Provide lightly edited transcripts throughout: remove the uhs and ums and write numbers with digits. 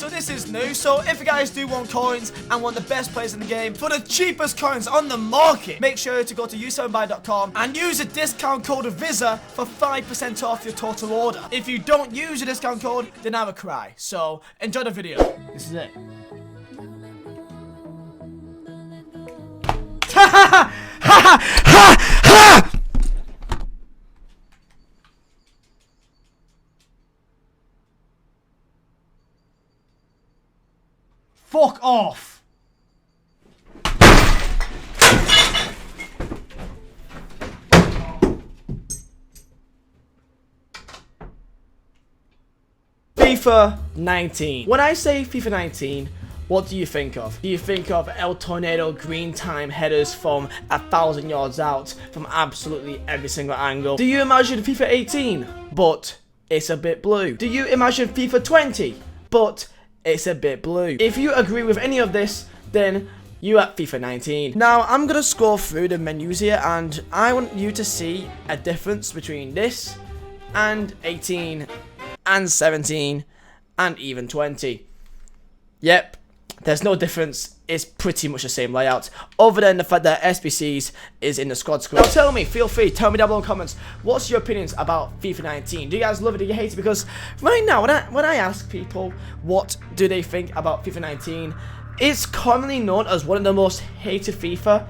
so this is new. So if you guys do want coins and want the best players in the game for the cheapest coins on the market, make sure to go to u7buy.com and use the discount code Vizeh for 5% off your total order. If you don't use the discount code, then I will cry. So enjoy the video. This is it. Ha ha ha ha ha! Fuck off! FIFA 19. When I say FIFA 19, what do you think of? Do you think of El Tornado green time headers from 1,000 yards out from absolutely every single angle? Do you imagine FIFA 18, but it's a bit blue? Do you imagine FIFA 20, but it's a bit blue? If you agree with any of this, then you at FIFA 19. Now, I'm gonna scroll through the menus here, and I want you to see a difference between this and 18 and 17 and even 20. Yep, there's no difference. It's pretty much the same layout, other than the fact that SBCs is in the squad screen. Now tell me, feel free, tell me down below in the comments, what's your opinions about FIFA 19? Do you guys love it, do you hate it? Because right now, when I ask people what do they think about FIFA 19, it's commonly known as one of the most hated FIFA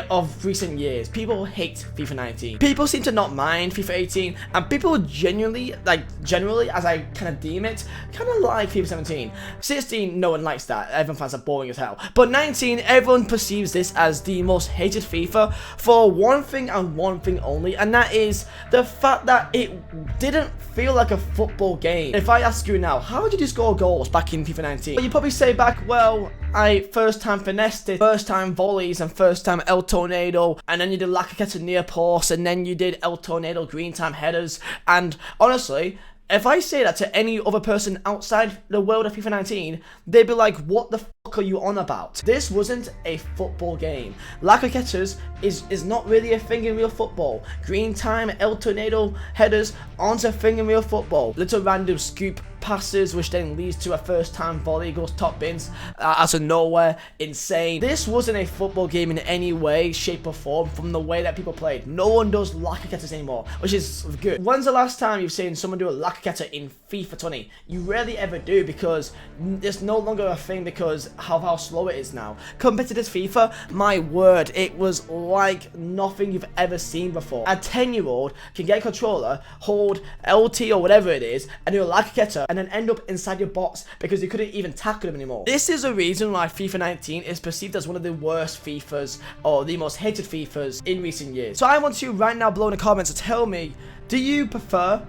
of recent years. People hate FIFA 19. People seem to not mind FIFA 18, and people generally, as I kind of deem it, kind of like FIFA 17. 16, no one likes that. Everyone finds that boring as hell. But 19, everyone perceives this as the most hated FIFA for one thing and one thing only, and that is the fact that it didn't feel like a football game. If I ask you now, how did you score goals back in FIFA 19? Well, you probably say back, well, I first time finessed it, first time volleys, and first time El Tornado, and then you did Lacazette near post, and then you did El Tornado green time headers. And honestly, if I say that to any other person outside the world of FIFA 19, they'd be like, what the fuck are you on about? This wasn't a football game. Lacazette is not really a thing in real football. Green time, El Tornado headers aren't a thing in real football. Little random scoop passes, which then leads to a first time volley, goes top bins out of nowhere. Insane. This wasn't a football game in any way, shape or form from the way that people played. No one does Lacazette anymore, which is good. When's the last time you've seen someone do a Lacazette in FIFA 20? You rarely ever do, because it's no longer a thing because of how slow it is now. Compared to this FIFA, my word, it was like nothing you've ever seen before. A 10-year-old can get a controller, hold LT or whatever it is, and do a Lacazette, and then end up inside your box because you couldn't even tackle him anymore. This is a reason why FIFA 19 is perceived as one of the worst FIFAs, or the most hated FIFAs in recent years. So I want you right now below in the comments to tell me, do you prefer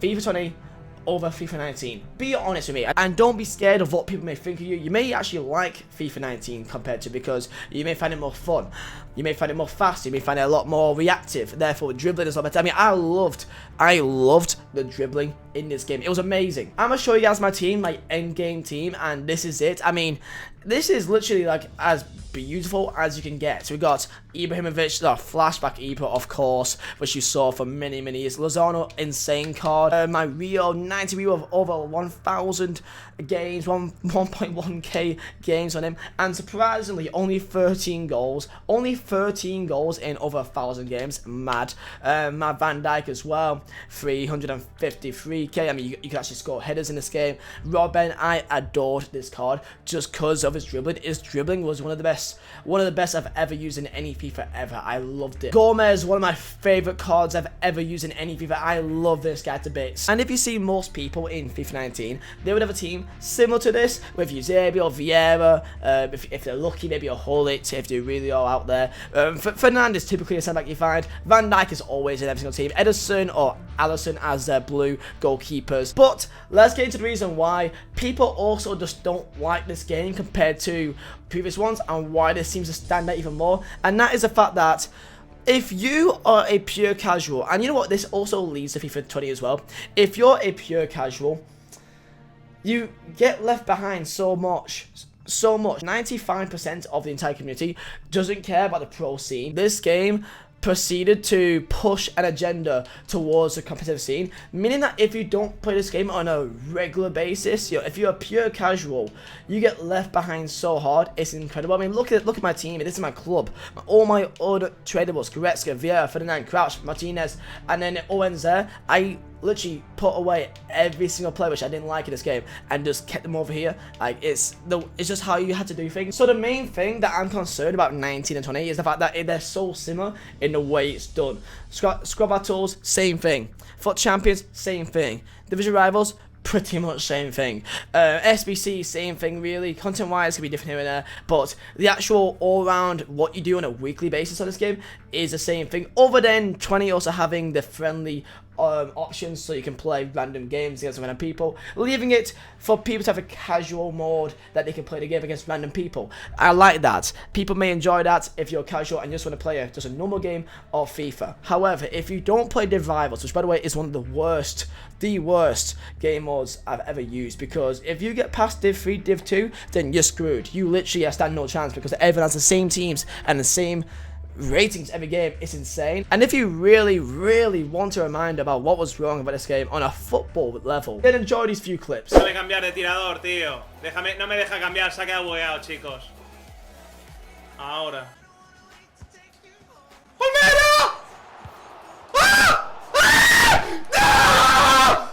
FIFA 20 over FIFA 19? Be honest with me, and don't be scared of what people may think of you. You may actually like FIFA 19 compared to, because you may find it more fun, you may find it more fast, you may find it a lot more reactive, therefore dribbling is a lot better. I mean, I loved the dribbling in this game. It was amazing. I'm gonna show you guys my team, my end game team, and this is it. I mean, this is literally like as beautiful as you can get. So we got Ibrahimovic, the flashback Ibra, of course, which you saw for many years. Lozano, insane card. My Rio, 90 Rio of over 1,000 games, 1.1k games on him, and surprisingly only 13 goals. Only 13 goals in over 1,000 games. Mad. My Van Dijk as well, 353k. I mean, you can actually score headers in this game. Robben, I adored this card just because of his dribbling. His dribbling was one of the best I've ever used in any FIFA ever. I loved it. Gomez, one of my favorite cards I've ever used in any FIFA. I love this guy to bits. And if you see most people in FIFA 19, they would have a team similar to this with Vizeh or Vieira. If they're lucky, maybe a Hullet if they really are out there. Fernandes, typically a centre back you find. Van Dijk is always in every single team. Ederson or Alisson as their blue goalkeepers. But let's get into the reason why people also just don't like this game compared to previous ones, and why this seems to stand out even more. And that is the fact that if you are a pure casual, and you know what, this also leads to FIFA 20 as well. If you're a pure casual, you get left behind so much. 95% of the entire community doesn't care about the pro scene. This game proceeded to push an agenda towards the competitive scene, meaning that if you don't play this game on a regular basis, if you're a pure casual, you get left behind so hard. It's incredible. I mean, look at my team. This is my club. All my other tradables: Goretzka, Vizeh, Ferdinand, Crouch, Martinez, and then Owens there. I literally put away every single player which I didn't like in this game and just kept them over here. Like, it's just how you had to do things. So the main thing that I'm concerned about 19 and 20 is the fact that they're so similar in the way it's done. Squad battles, same thing. FUT champions, same thing. Division rivals, pretty much same thing. SBC, same thing really. Content wise can be different here and there, but the actual all round what you do on a weekly basis on this game is the same thing, other than 20 also having the friendly options so you can play random games against random people, leaving it for people to have a casual mode that they can play the game against random people. I like that. People may enjoy that if you're casual and just want to play just a normal game of FIFA. However, if you don't play Div Rivals, which by the way is one of the worst game modes I've ever used, because if you get past Div 3, Div 2, then you're screwed. You literally stand no chance because everyone has the same teams and the same ratings every game. It's insane. And if you really want a reminder about what was wrong about this game on a football level, then enjoy these few clips. Déjame cambiar de tirador, tío. No me deja cambiar, se ha quedado bugueado, chicos. Ahora. ¡Palmera! ¡Ah! ¡Ah! ¡No!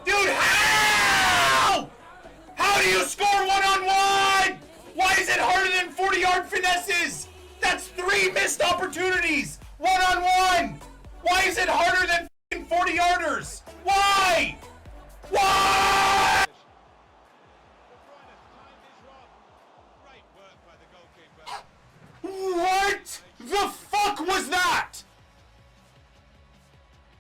Dude, how? How do you score one-on-one? Why is it harder than 40-yard finesses? That's 3 missed opportunities. One-on-one. Why is it harder than 40-yarders? Why? Why? What the fuck was that?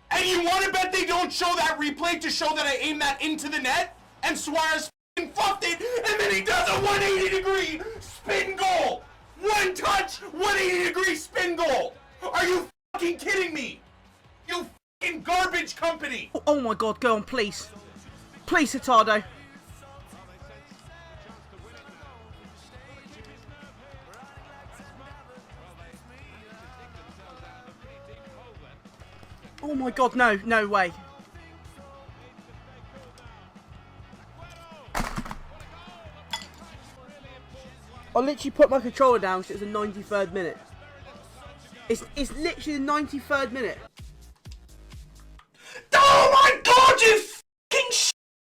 And you want to bet they don't show that replay to show that I aimed that into the net? And Suarez fluffed it, and then he does a 180-degree spin goal. One touch, 180-degree spin goal. Are you fucking kidding me? You fucking garbage company. Oh my god, go on, please. Please, Hurtado. Oh my god, no way. I literally put my controller down because it's the 93rd minute. It's literally the 93rd minute. Oh my god, you fucking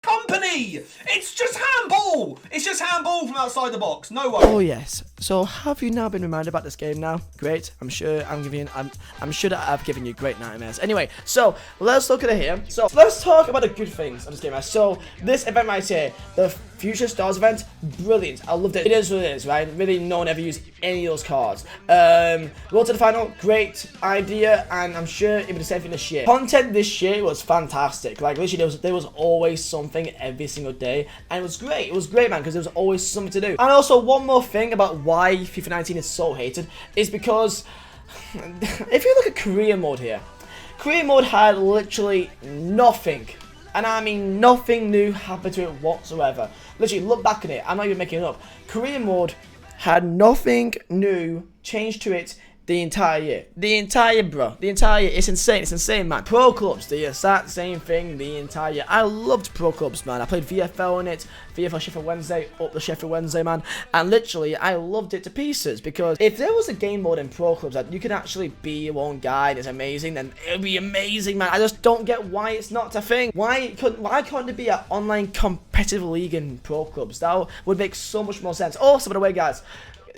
company! It's just handball! It's just handball from outside the box, no worries. Oh yes. So have you now been reminded about this game now? Great. I'm sure that I've given you great nightmares. Anyway, so let's look at it here. So let's talk about the good things of this game. So this event right here, the Future Stars event, brilliant. I loved it. It is what it is, right? Really, no one ever used any of those cards. Road to the final, great idea, and I'm sure it was the same thing this year. Content this year was fantastic. Like literally, there was always something every single day, and it was great. It was great, man, because there was always something to do. And also, one more thing about why FIFA 19 is so hated is because if you look at career mode here, career mode had literally nothing. And I mean nothing new happened to it whatsoever. Literally, look back at it. I'm not even making it up. Career mode had nothing new changed to it the entire year. The entire year, it's insane. It's insane, man. Pro clubs, the exact same thing the entire year. I loved pro clubs, man. I played VFL on it. VFL Sheffield Wednesday, up the Sheffield Wednesday, man. And literally, I loved it to pieces, because if there was a game mode in pro clubs that you can actually be your own guy and it's amazing, then it would be amazing, man. I just don't get why it's not a thing. Why can't there be an online competitive league in pro clubs? That would make so much more sense. Also, by the way, guys,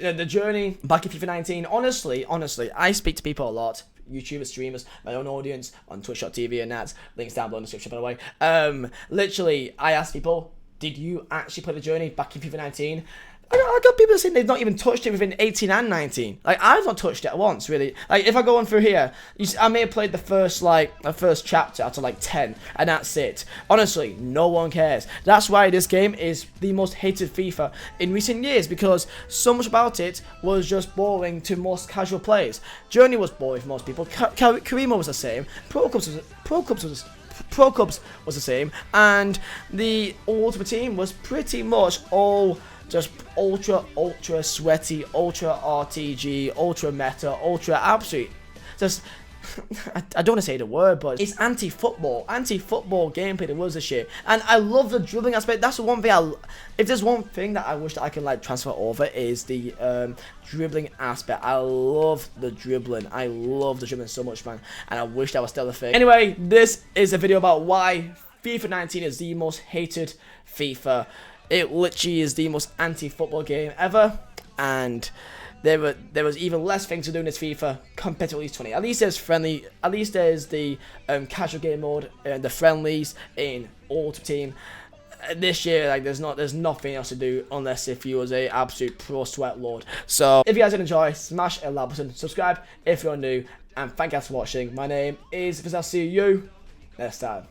the journey back in FIFA 19, honestly, I speak to people a lot, YouTubers, streamers, my own audience on twitch.tv and that, links down below in the description, by the way. Literally, I asked people, did you actually play the journey back in FIFA 19? I got people saying they've not even touched it within 18 and 19. Like, I've not touched it once, really. Like, if I go on through here, I may have played the first chapter out of like 10, and that's it. Honestly, no one cares. That's why this game is the most hated FIFA in recent years, because so much about it was just boring to most casual players. Journey was boring for most people. Karima was the same. Pro Clubs was the same, and the Ultimate Team was pretty much all just ultra sweaty, ultra RTG, ultra meta, ultra absolute, just I don't want to say the word, but it's anti-football gameplay that was this year. And I love the dribbling aspect. That's the one thing if there's one thing that I wish that I can like transfer over, is the dribbling aspect. I love the dribbling. I love the dribbling so much, man. And I wish that was still a thing. Anyway, this is a video about why FIFA 19 is the most hated FIFA. It literally is the most anti-football game ever, and there was even less things to do in this FIFA compared to at least 20. At least there's friendly. At least there's the casual game mode and the friendlies in Ultimate Team. This year, like there's nothing else to do unless if you was a absolute pro sweat lord. So if you guys did enjoy, smash a like button, subscribe if you're new, and thank you guys for watching. My name is Vizeh. I'll see you next time.